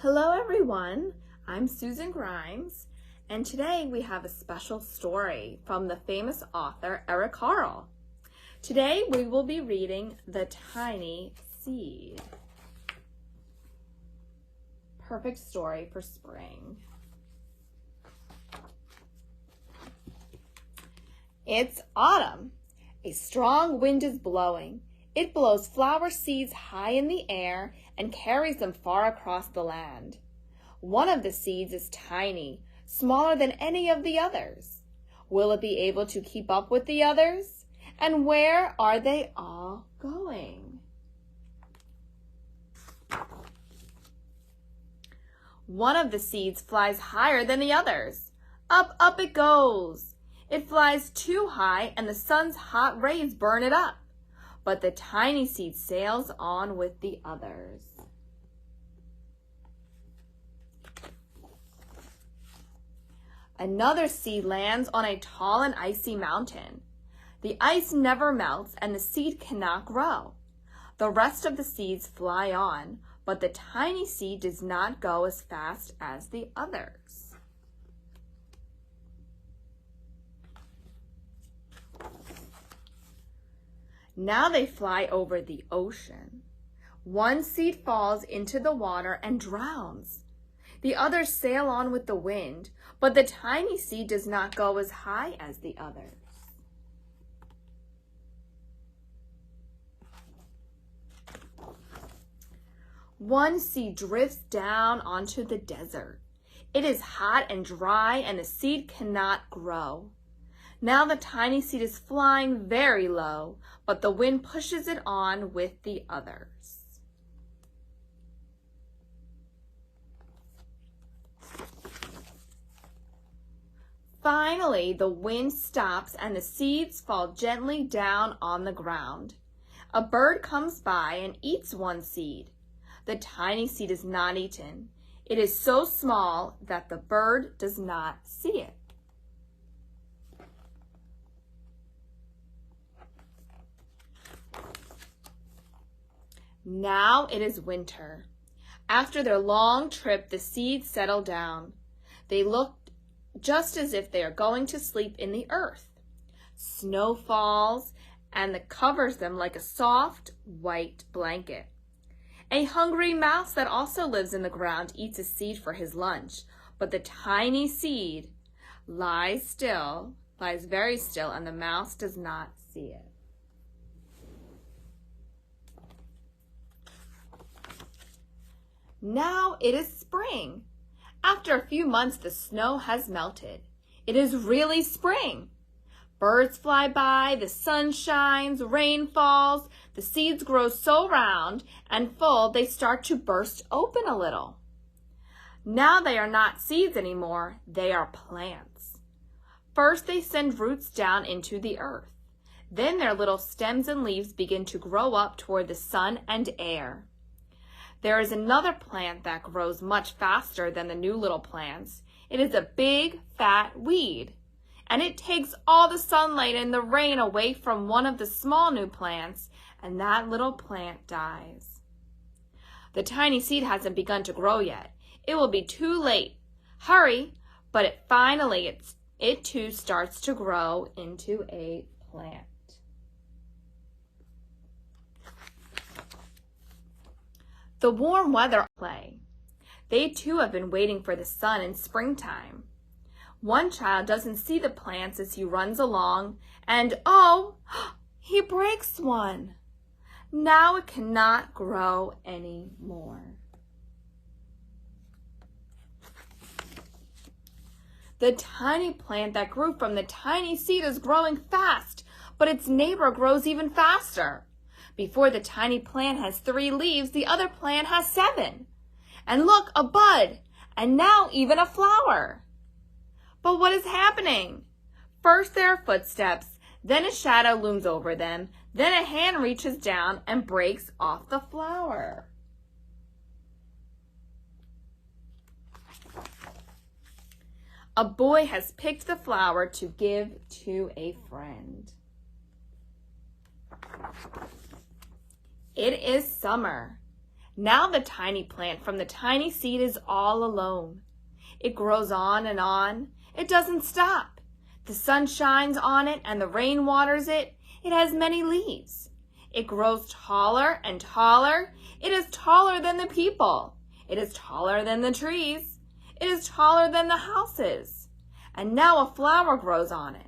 Hello everyone, I'm Susan Grimes, and today we have a special story from the famous author Eric Carle. Today we will be reading The Tiny Seed. Perfect story for spring. It's autumn. A strong wind is blowing. It blows flower seeds high in the air and carries them far across the land. One of the seeds is tiny, smaller than any of the others. Will it be able to keep up with the others? And where are they all going? One of the seeds flies higher than the others. Up, up it goes. It flies too high and the sun's hot rays burn it up. But the tiny seed sails on with the others. Another seed lands on a tall and icy mountain. The ice never melts and the seed cannot grow. The rest of the seeds fly on, but the tiny seed does not go as fast as the others. Now they fly over the ocean. One seed falls into the water and drowns. The others sail on with the wind, but the tiny seed does not go as high as the others. One seed drifts down onto the desert. It is hot and dry and the seed cannot grow. Now the tiny seed is flying very low, but the wind pushes it on with the others. Finally, the wind stops and the seeds fall gently down on the ground. A bird comes by and eats one seed. The tiny seed is not eaten. It is so small that the bird does not see it. Now it is winter. After their long trip, the seeds settle down. They look just as if they are going to sleep in the earth. Snow falls and it covers them like a soft white blanket. A hungry mouse that also lives in the ground eats a seed for his lunch, but the tiny seed lies very still, and the mouse does not see it. Now it is spring. After a few months, the snow has melted. It is really spring. Birds fly by, the sun shines, rain falls, the seeds grow so round and full they start to burst open a little. Now they are not seeds anymore, they are plants. First they send roots down into the earth. Then their little stems and leaves begin to grow up toward the sun and air. There is another plant that grows much faster than the new little plants. It is a big, fat weed, and it takes all the sunlight and the rain away from one of the small new plants, and that little plant dies. The tiny seed hasn't begun to grow yet. It will be too late. Hurry, but finally it too starts to grow into a plant. The warm weather play. They too have been waiting for the sun in springtime. One child doesn't see the plants as he runs along, and oh, he breaks one. Now it cannot grow anymore. The tiny plant that grew from the tiny seed is growing fast, but its neighbor grows even faster. Before the tiny plant has 3 leaves, the other plant has 7. And look, a bud, and now even a flower. But what is happening? First there are footsteps, then a shadow looms over them, then a hand reaches down and breaks off the flower. A boy has picked the flower to give to a friend. It is summer. Now the tiny plant from the tiny seed is all alone. It grows on and on. It doesn't stop. The sun shines on it and the rain waters it. It has many leaves. It grows taller and taller. It is taller than the people. It is taller than the trees. It is taller than the houses. And now a flower grows on it.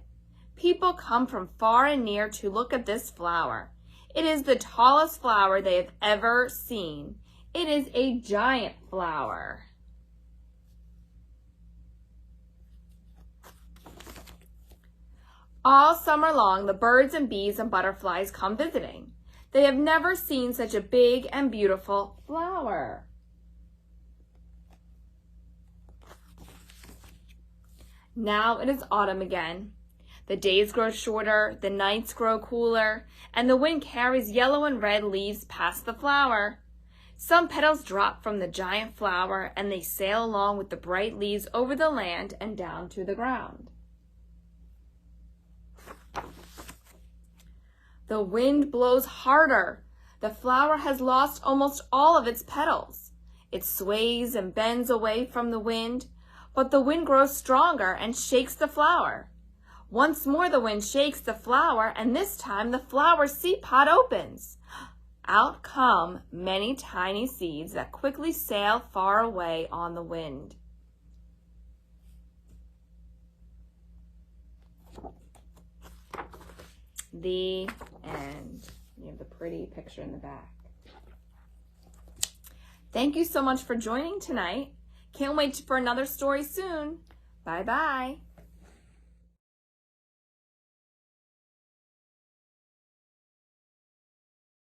People come from far and near to look at this flower. It is the tallest flower they have ever seen. It is a giant flower. All summer long, the birds and bees and butterflies come visiting. They have never seen such a big and beautiful flower. Now it is autumn again. The days grow shorter, the nights grow cooler, and the wind carries yellow and red leaves past the flower. Some petals drop from the giant flower, and they sail along with the bright leaves over the land and down to the ground. The wind blows harder. The flower has lost almost all of its petals. It sways and bends away from the wind, but the wind grows stronger and shakes the flower. Once more the wind shakes the flower, and this time the flower seed pod opens. Out come many tiny seeds that quickly sail far away on the wind. The end. You have the pretty picture in the back. Thank you so much for joining tonight. Can't wait for another story soon. Bye-bye.